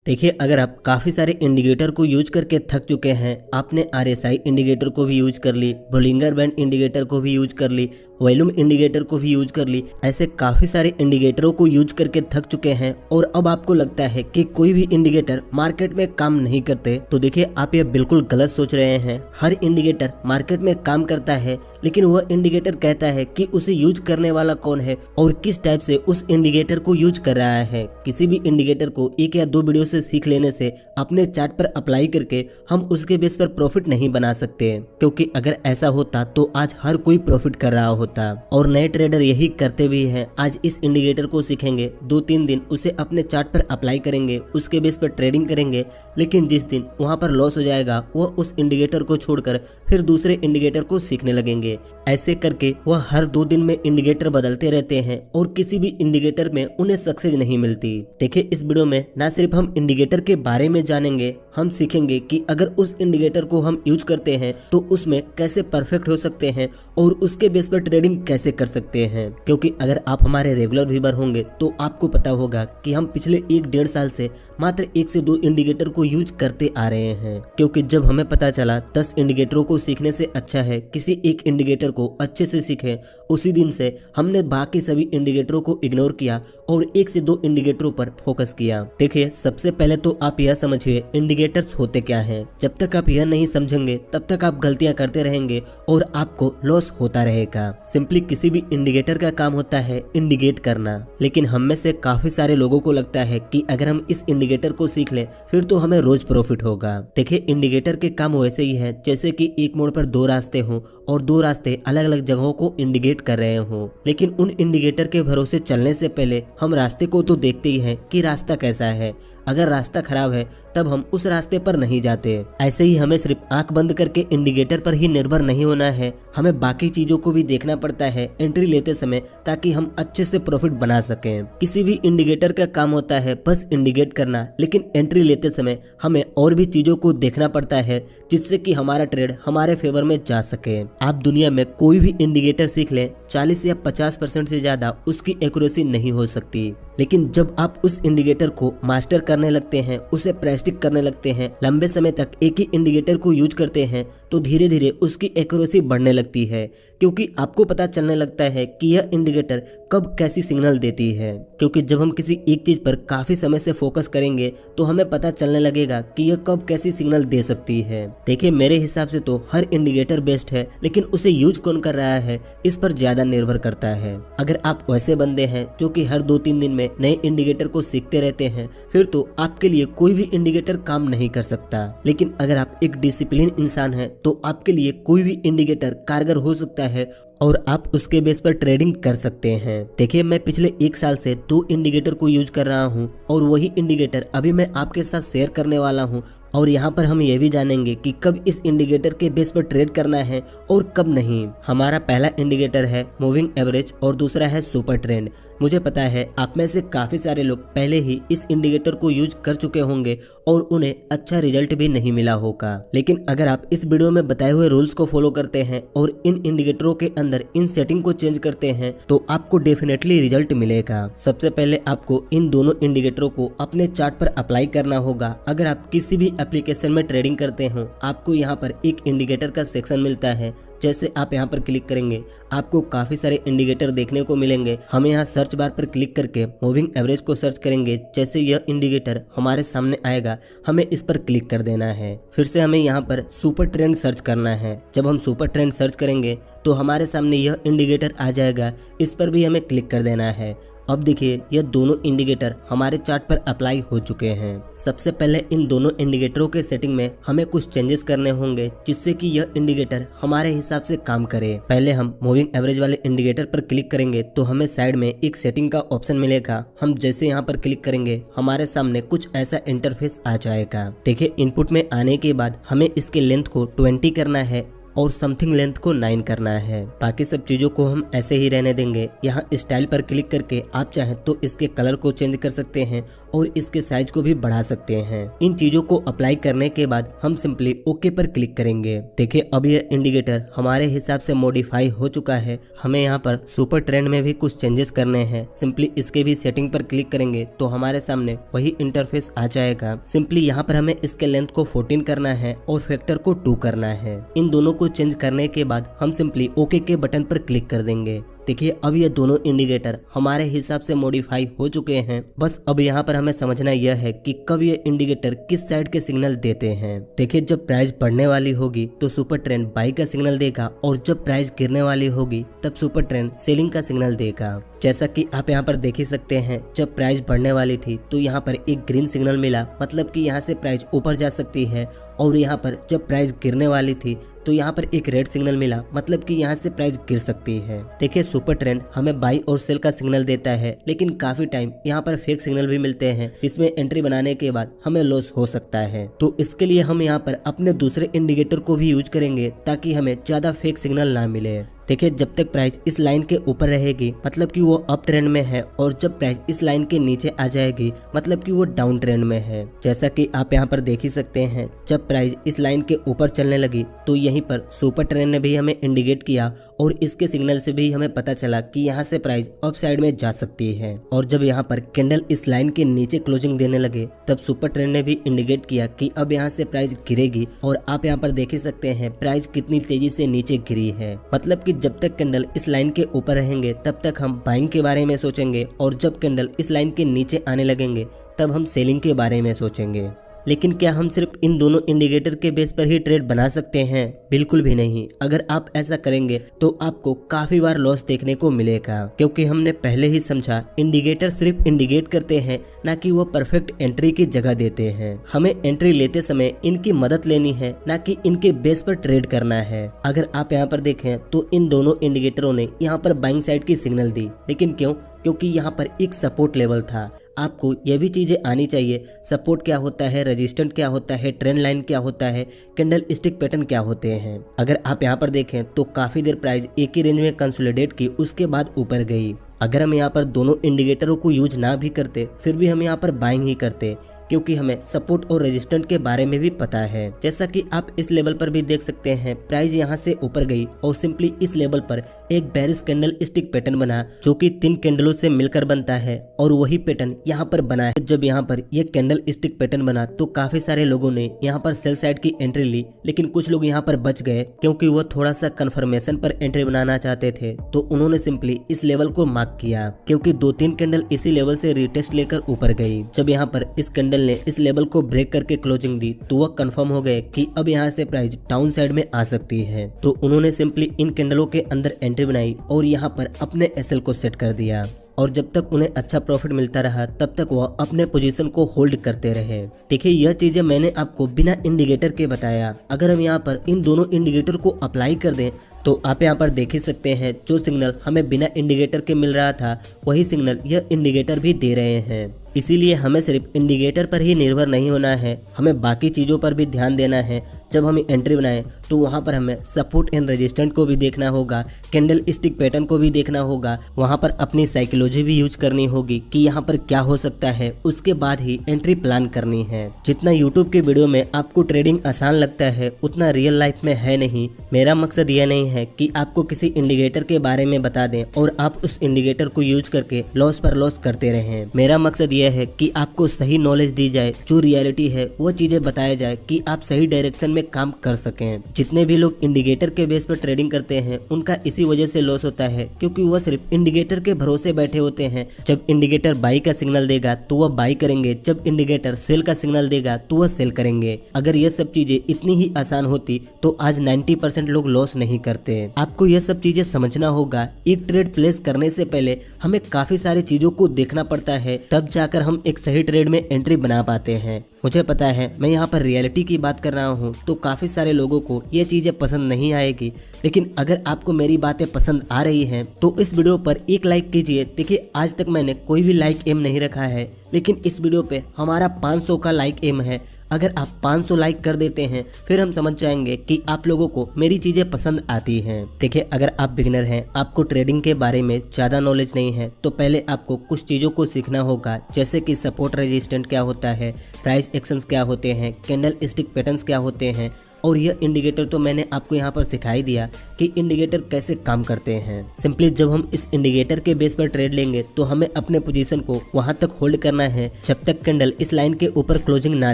देखिए, अगर आप काफ़ी सारे इंडिकेटर को यूज करके थक चुके हैं, आपने आरएसआई इंडिकेटर को भी यूज कर ली, बोलिंगर बैंड इंडिकेटर को भी यूज कर ली, वॉल्यूम इंडिकेटर को भी यूज कर ली, ऐसे काफ़ी सारे इंडिकेटरों को यूज करके थक चुके हैं और अब आपको लगता है कि कोई भी इंडिकेटर मार्केट में काम नहीं करते, तो देखिए आप ये बिल्कुल गलत सोच रहे हैं। हर इंडिकेटर मार्केट में काम करता है, लेकिन वह इंडिकेटर कहता है कि उसे यूज करने वाला कौन है और किस टाइप से उस इंडिकेटर को यूज कर रहा है। किसी भी इंडिकेटर को एक या दो वीडियो से सीख लेने से अपने चार्ट पर अप्लाई करके हम उसके बेस पर प्रॉफिट नहीं बना सकते, क्योंकि अगर ऐसा होता तो आज हर कोई प्रॉफिट कर रहा होता और नए ट्रेडर यही करते भी हैं। आज इस इंडिकेटर को सीखेंगे, 2-3 दिन उसे अपने चार्ट पर अप्लाई करेंगे, उसके बेस पर ट्रेडिंग करेंगे, लेकिन जिस दिन वहां पर लॉस हो जाएगा वह उस इंडिकेटर को छोड़कर फिर दूसरे इंडिकेटर को सीखने लगेंगे। ऐसे करके वह हर 2 दिन में इंडिकेटर बदलते रहते हैं और किसी भी इंडिकेटर में उन्हें सक्सेस नहीं मिलती। देखिए, इस वीडियो में न सिर्फ हम इंडिकेटर के बारे में जानेंगे, हम सीखेंगे कि अगर उस इंडिकेटर को हम यूज करते हैं तो उसमें कैसे परफेक्ट हो सकते हैं और उसके बेस पर ट्रेडिंग कैसे कर सकते हैं। क्योंकि अगर आप हमारे रेगुलर व्यूअर होंगे तो आपको पता होगा कि हम पिछले 1-1.5 साल से मात्र 1 से 2 इंडिकेटर को यूज करते आ रहे हैं। क्योंकि जब हमें पता चला 10 इंडिकेटरों को सीखने से अच्छा है किसी एक इंडिकेटर को अच्छे से सीखें, उसी दिन से हमने बाकी सभी इंडिकेटरों को इग्नोर किया और 1 से 2 इंडिकेटरों पर फोकस किया। देखिए, सबसे पहले तो आप यह समझिए इंडिकेटर्स होते क्या हैं। जब तक आप यह नहीं समझेंगे तब तक आप गलतियां करते रहेंगे और आपको लॉस होता रहेगा। सिंपली किसी भी इंडिकेटर का काम होता है इंडिकेट करना, लेकिन हम में से काफी सारे लोगों को लगता है कि अगर हम इस इंडिकेटर को सीख लें फिर तो हमें रोज प्रॉफिट होगा। देखिए, इंडिकेटर के काम वैसे ही है जैसे कि एक मोड़ पर 2 रास्ते हों और 2 रास्ते अलग अलग जगहों को इंडिकेट कर रहे हों, लेकिन उन इंडिकेटर के भरोसे चलने से पहले हम रास्ते को तो देखते ही हैं कि रास्ता कैसा है। अगर रास्ता खराब है तब हम उस रास्ते पर नहीं जाते। ऐसे ही हमें सिर्फ आंख बंद करके इंडिकेटर पर ही निर्भर नहीं होना है, हमें बाकी चीजों को भी देखना पड़ता है एंट्री लेते समय, ताकि हम अच्छे से प्रॉफिट बना सकें। किसी भी इंडिकेटर का काम होता है बस इंडिकेट करना, लेकिन एंट्री लेते समय हमें और भी चीजों को देखना पड़ता है जिससे कि हमारा ट्रेड हमारे फेवर में जा सके। आप दुनिया में कोई भी इंडिकेटर सीख लें, 40 या 50% से ज्यादा उसकी एक्यूरेसी नहीं हो सकती, लेकिन जब आप उस इंडिकेटर को मास्टर करने लगते हैं, उसे प्रैक्टिस करने लगते हैं, लंबे समय तक एक ही इंडिकेटर को यूज करते हैं, तो धीरे धीरे उसकी एक्यूरेसी बढ़ने लगती है, क्योंकि आपको पता चलने लगता है कि यह इंडिकेटर कब कैसी सिग्नल देती है। क्योंकि जब हम किसी एक चीज पर काफी समय से फोकस करेंगे तो हमें पता चलने लगेगा कि यह कब कैसी सिग्नल दे सकती है। देखिए, मेरे हिसाब से तो हर इंडिकेटर बेस्ट है, लेकिन उसे यूज कौन कर रहा है इस पर ज्यादा निर्भर करता है। अगर आप वैसे बंदे हैं जो कि हर 2-3 दिन में नए इंडिकेटर को सीखते रहते हैं, फिर तो आपके लिए कोई भी इंडिकेटर काम नहीं कर सकता। लेकिन अगर आप एक डिसिप्लिन इंसान हैं तो आपके लिए कोई भी इंडिकेटर कारगर हो सकता है और आप उसके बेस पर ट्रेडिंग कर सकते हैं। देखिए, मैं पिछले 1 साल से 2 इंडिकेटर को यूज कर रहा हूं और वही इंडिकेटर अभी मैं आपके साथ शेयर करने वाला हूं। और यहाँ पर हम ये भी जानेंगे कि कब इस इंडिकेटर के बेस पर ट्रेड करना है और कब नहीं। हमारा पहला इंडिकेटर है मूविंग एवरेज और दूसरा है सुपर ट्रेंड। मुझे पता है आप में से काफी सारे लोग पहले ही इस इंडिकेटर को यूज कर चुके होंगे और उन्हें अच्छा रिजल्ट भी नहीं मिला होगा, लेकिन अगर आप इस वीडियो में बताए हुए रूल्स को फॉलो करते हैं और इन इंडिकेटरों के अंदर इन सेटिंग को चेंज करते हैं तो आपको डेफिनेटली रिजल्ट मिलेगा। सबसे पहले आपको इन दोनों इंडिकेटरों को अपने चार्ट पर अप्लाई करना होगा। अगर आप किसी भी एप्लीकेशन में ट्रेडिंग करते हो, आपको यहाँ पर एक इंडिकेटर का सेक्शन मिलता है। जैसे आप यहाँ पर क्लिक करेंगे आपको काफी सारे इंडिकेटर देखने को मिलेंगे। हम यहाँ सर्च बार पर क्लिक करके मूविंग एवरेज को सर्च करेंगे। जैसे यह इंडिकेटर हमारे सामने आएगा, हमें इस पर क्लिक कर देना है। फिर से हमें यहाँ पर सुपर ट्रेंड सर्च करना है। जब हम सुपर ट्रेंड सर्च करेंगे तो हमारे सामने यह इंडिकेटर आ जाएगा, इस पर भी हमें क्लिक कर देना है। अब देखिए, यह दोनों इंडिकेटर हमारे चार्ट पर अप्लाई हो चुके हैं। सबसे पहले इन दोनों इंडिकेटरों के सेटिंग में हमें कुछ चेंजेस करने होंगे जिससे कि यह इंडिकेटर हमारे हिसाब से काम करे। पहले हम मूविंग एवरेज वाले इंडिकेटर पर क्लिक करेंगे तो हमें साइड में एक सेटिंग का ऑप्शन मिलेगा। हम जैसे यहाँ पर क्लिक करेंगे हमारे सामने कुछ ऐसा इंटरफेस आ जाएगा। देखिए, इनपुट में आने के बाद हमें इसके लेंथ को 20 करना है और समथिंग लेंथ को 9 करना है। बाकी सब चीजों को हम ऐसे ही रहने देंगे। यहाँ स्टाइल पर क्लिक करके आप चाहें तो इसके कलर को चेंज कर सकते हैं और इसके साइज को भी बढ़ा सकते हैं। इन चीजों को अप्लाई करने के बाद हम सिंपली ओके पर क्लिक करेंगे। देखिए अब यह इंडिकेटर हमारे हिसाब से मॉडिफाई हो चुका है। हमें यहाँ पर सुपर ट्रेंड में भी कुछ चेंजेस करने हैं। सिंपली इसके भी सेटिंग पर क्लिक करेंगे तो हमारे सामने वही इंटरफेस आ जाएगा। सिंपली यहाँ पर हमें इसके लेंथ को 14 करना है और फैक्टर को 2 करना है। इन दोनों को चेंज करने के बाद हम सिंपली ओके के बटन पर क्लिक कर देंगे। देखिए अब ये दोनों इंडिकेटर हमारे हिसाब से मॉडिफाई हो चुके हैं। बस अब यहाँ पर हमें समझना यह है कि कब ये इंडिकेटर किस साइड के सिग्नल देते हैं। देखिए जब प्राइस बढ़ने वाली होगी तो सुपर ट्रेंड बाई का सिग्नल देगा और जब प्राइस गिरने वाली होगी तब सुपर ट्रेंड सेलिंग का सिग्नल देगा। जैसा कि आप यहाँ पर देख ही सकते हैं, जब प्राइस बढ़ने वाली थी तो यहाँ पर एक ग्रीन सिग्नल मिला, मतलब कि यहाँ से प्राइस ऊपर जा सकती है। और यहाँ पर जब प्राइस गिरने वाली थी तो यहाँ पर एक रेड सिग्नल मिला, मतलब कि यहाँ से प्राइस गिर सकती है। देखिए सुपर ट्रेंड हमें बाई और सेल का सिग्नल देता है, लेकिन काफी टाइम यहाँ पर फेक सिग्नल भी मिलते हैं जिसमें एंट्री बनाने के बाद हमें लॉस हो सकता है। तो इसके लिए हम यहाँ पर अपने दूसरे इंडिकेटर को भी यूज करेंगे ताकि हमें ज्यादा फेक सिग्नल ना मिले। देखिए जब तक प्राइस इस लाइन के ऊपर रहेगी मतलब कि वो अप ट्रेंड में है, और जब प्राइस इस लाइन के नीचे आ जाएगी मतलब कि वो डाउन ट्रेंड में है। जैसा कि आप यहाँ पर देख ही सकते हैं, जब प्राइस इस लाइन के ऊपर चलने लगी तो यहीं पर सुपर ट्रेंड ने भी हमें इंडिकेट किया और इसके सिग्नल से भी हमें पता चला कि यहाँ से प्राइस अप साइड में जा सकती है। और जब यहाँ पर कैंडल इस लाइन के नीचे क्लोजिंग देने लगे तब सुपर ट्रेंड ने भी इंडिकेट किया कि अब यहाँ से प्राइस गिरेगी। और आप यहाँ पर देख ही सकते हैं प्राइस कितनी तेजी से नीचे गिरी है। मतलब कि जब तक कैंडल इस लाइन के ऊपर रहेंगे तब तक हम बाइंग के बारे में सोचेंगे, और जब कैंडल इस लाइन के नीचे आने लगेंगे तब हम सेलिंग के बारे में सोचेंगे। लेकिन क्या हम सिर्फ इन दोनों इंडिकेटर के बेस पर ही ट्रेड बना सकते हैं? बिल्कुल भी नहीं। अगर आप ऐसा करेंगे तो आपको काफी बार लॉस देखने को मिलेगा, क्योंकि हमने पहले ही समझा इंडिकेटर सिर्फ इंडिकेट करते हैं, ना कि वो परफेक्ट एंट्री की जगह देते हैं। हमें एंट्री लेते समय इनकी मदद लेनी है, ना कि इनके बेस पर ट्रेड करना है। अगर आप यहाँ पर देखें तो इन दोनों इंडिकेटरों ने यहाँ पर बाइंग साइड की सिग्नल दी, लेकिन क्यों? क्योंकि यहाँ पर एक सपोर्ट लेवल था। आपको ये भी चीजें आनी चाहिए, सपोर्ट क्या होता है, रेजिस्टेंट क्या होता है, ट्रेंड लाइन क्या होता है, कैंडल स्टिक पैटर्न क्या होते हैं। अगर आप यहाँ पर देखें तो काफी देर प्राइस एक ही रेंज में कंसोलिडेट की, उसके बाद ऊपर गई। अगर हम यहाँ पर दोनों इंडिकेटरों को यूज ना भी करते फिर भी हम यहाँ पर बाइंग ही करते, क्योंकि हमें सपोर्ट और रेजिस्टेंट के बारे में भी पता है। जैसा कि आप इस लेवल पर भी देख सकते हैं, प्राइस यहाँ से ऊपर गई और सिंपली इस लेवल पर एक बेरिश कैंडल स्टिक पैटर्न बना, जो कि 3 कैंडलों से मिलकर बनता है, और वही पैटर्न यहाँ पर बना है। जब यहाँ पर ये कैंडल स्टिक पैटर्न बना तो काफी सारे लोगों ने यहाँ पर सेल साइड की एंट्री ली, लेकिन कुछ लोग यहाँ पर बच गए क्योंकि वो थोड़ा सा कंफर्मेशन पर एंट्री बनाना चाहते थे। तो उन्होंने सिंपली इस लेवल को मार्क किया, क्योंकि 2-3 कैंडल इसी लेवल से रिटेस्ट लेकर ऊपर गई। जब यहाँ पर इस कैंडल ने इस लेवल को ब्रेक करके क्लोजिंग दी तो वह कंफर्म हो गए कि अब यहाँ से प्राइस डाउन साइड में आ सकती है। तो उन्होंने सिंपली इन कैंडलों के अंदर एंट्री बनाई और यहाँ पर अपने एसएल को सेट कर दिया, और जब तक उन्हें अच्छा प्रॉफिट मिलता रहा तब तक वह अपने पोजीशन को होल्ड करते रहे। देखिए यह चीजें मैंने आपको बिना इंडिकेटर के बताया। अगर हम यहाँ पर इन दोनों इंडिकेटर को अप्लाई कर दें तो आप यहाँ पर देख ही सकते हैं, जो सिग्नल हमें बिना इंडिकेटर के मिल रहा था वही सिग्नल यह इंडिकेटर भी दे रहे हैं। इसीलिए हमें सिर्फ इंडिकेटर पर ही निर्भर नहीं होना है, हमें बाकी चीज़ों पर भी ध्यान देना है। जब हम एंट्री बनाएं तो वहाँ पर हमें सपोर्ट एंड रेजिस्टेंट को भी देखना होगा, कैंडल स्टिक पैटर्न को भी देखना होगा, वहाँ पर अपनी साइकोलॉजी भी यूज करनी होगी कि यहाँ पर क्या हो सकता है, उसके बाद ही एंट्री प्लान करनी है। जितना यूट्यूब के वीडियो में आपको ट्रेडिंग आसान लगता है उतना रियल लाइफ में है नहीं। मेरा मकसद यह नहीं है कि आपको किसी इंडिकेटर के बारे में बता दें और आप उस इंडिकेटर को यूज करके लॉस पर लॉस करते रहें। मेरा मकसद यह है कि आपको सही नॉलेज दी जाए, जो रियलिटी है वो चीजें बताया जाए कि आप सही डायरेक्शन में काम कर सकें। जितने भी लोग इंडिकेटर के बेस पर ट्रेडिंग करते हैं उनका इसी वजह से लॉस होता है, क्योंकि वह सिर्फ इंडिकेटर के भरोसे बैठे होते हैं। जब इंडिकेटर बाई का सिग्नल देगा तो वह बाई करेंगे, जब इंडिकेटर सेल का सिग्नल देगा तो वह सेल करेंगे। अगर ये सब चीजें इतनी ही आसान होती तो आज 90% लोग लॉस नहीं करते। आपको यह सब चीजें समझना होगा। एक ट्रेड प्लेस करने से पहले हमें काफी सारी चीजों को देखना पड़ता है, तब जाकर हम एक सही ट्रेड में एंट्री बना पाते हैं। मुझे पता है मैं यहाँ पर रियलिटी की बात कर रहा हूँ तो काफ़ी सारे लोगों को ये चीज़ें पसंद नहीं आएगी, लेकिन अगर आपको मेरी बातें पसंद आ रही हैं तो इस वीडियो पर एक लाइक कीजिए। देखिए आज तक मैंने कोई भी लाइक एम नहीं रखा है, लेकिन इस वीडियो पे हमारा 500 का लाइक एम है। अगर आप 500 लाइक कर देते हैं फिर हम समझ जाएंगे कि आप लोगों को मेरी चीज़ें पसंद आती हैं। देखिए अगर आप बिगिनर हैं, आपको ट्रेडिंग के बारे में ज़्यादा नॉलेज नहीं है, तो पहले आपको कुछ चीज़ों को सीखना होगा, जैसे कि सपोर्ट रेजिस्टेंट क्या होता है, प्राइस एक्शंस क्या होते हैं, कैंडल स्टिक पैटर्न्स क्या होते हैं। और यह इंडिकेटर तो मैंने आपको यहाँ पर सिखाई दिया कि इंडिकेटर कैसे काम करते हैं। सिंपली जब हम इस इंडिकेटर के बेस पर ट्रेड लेंगे तो हमें अपने पोजीशन को वहां तक होल्ड करना है जब तक कैंडल इस लाइन के ऊपर क्लोजिंग ना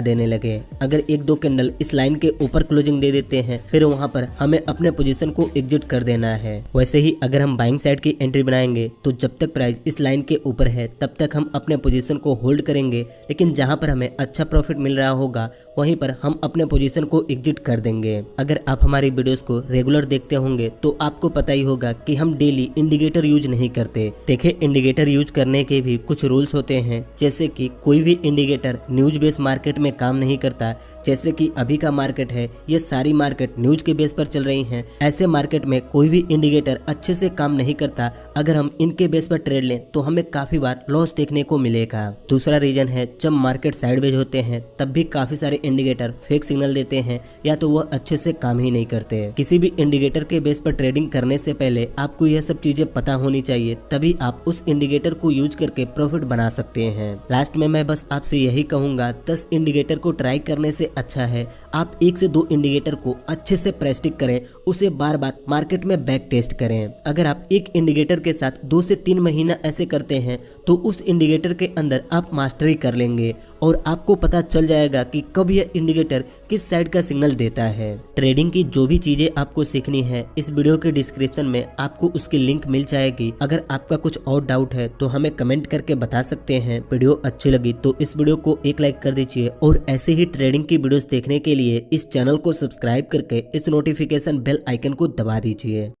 देने लगे। अगर एक दो कैंडल इस लाइन के ऊपर क्लोजिंग दे देते हैं फिर वहां पर हमें अपने पोजीशन को एग्जिट कर देना है। वैसे ही अगर हम बाइंग साइड की एंट्री बनाएंगे तो जब तक प्राइस इस लाइन के ऊपर है तब तक हम अपने पोजीशन को होल्ड करेंगे, लेकिन जहां पर हमें अच्छा प्रॉफिट मिल रहा होगा वहीं पर हम अपने पोजीशन को एग्जिट कर देंगे। अगर आप हमारी वीडियोस को रेगुलर देखते होंगे तो आपको पता ही होगा कि हम डेली इंडिकेटर यूज नहीं करते। देखिए इंडिकेटर यूज करने के भी कुछ रूल्स होते हैं, जैसे कि कोई भी इंडिकेटर न्यूज बेस मार्केट में काम नहीं करता। जैसे कि अभी का मार्केट है, ये सारी मार्केट न्यूज के बेस पर चल रही हैं। ऐसे मार्केट में कोई भी इंडिकेटर अच्छे से काम नहीं करता। अगर हम इनके बेस पर ट्रेड लें तो हमें काफी बार लॉस देखने को मिलेगा। दूसरा रीजन है जब मार्केट साइडवेज होते हैं तब भी काफी सारे इंडिकेटर फेक सिग्नल देते हैं या तो वह अच्छे से काम ही नहीं करते। किसी भी इंडिकेटर के बेस पर ट्रेडिंग करने से पहले आपको यह सब चीजें पता होनी चाहिए, तभी आप उस इंडिकेटर को यूज करके प्रॉफिट बना सकते हैं। लास्ट में मैं बस आपसे यही कहूंगा, 10 इंडिकेटर को ट्राई करने से अच्छा है आप 1 से 2 इंडिकेटर को अच्छे से प्रैक्टिस करें, उसे बार बार मार्केट में बैक टेस्ट करें। अगर आप एक इंडिकेटर के साथ 2 से 3 महीना ऐसे करते हैं तो उस इंडिकेटर के अंदर आप मास्टरी कर लेंगे और आपको पता चल जाएगा कि कब यह इंडिकेटर किस साइड का सिग्नल देता है। ट्रेडिंग की जो भी चीजें आपको सीखनी है इस वीडियो के डिस्क्रिप्शन में आपको उसकी लिंक मिल जाएगी। अगर आपका कुछ और डाउट है तो हमें कमेंट करके बता सकते हैं। वीडियो अच्छी लगी तो इस वीडियो को एक लाइक कर दीजिए और ऐसे ही ट्रेडिंग की वीडियोस देखने के लिए इस चैनल को सब्सक्राइब करके इस नोटिफिकेशन बेल आइकन को दबा दीजिए।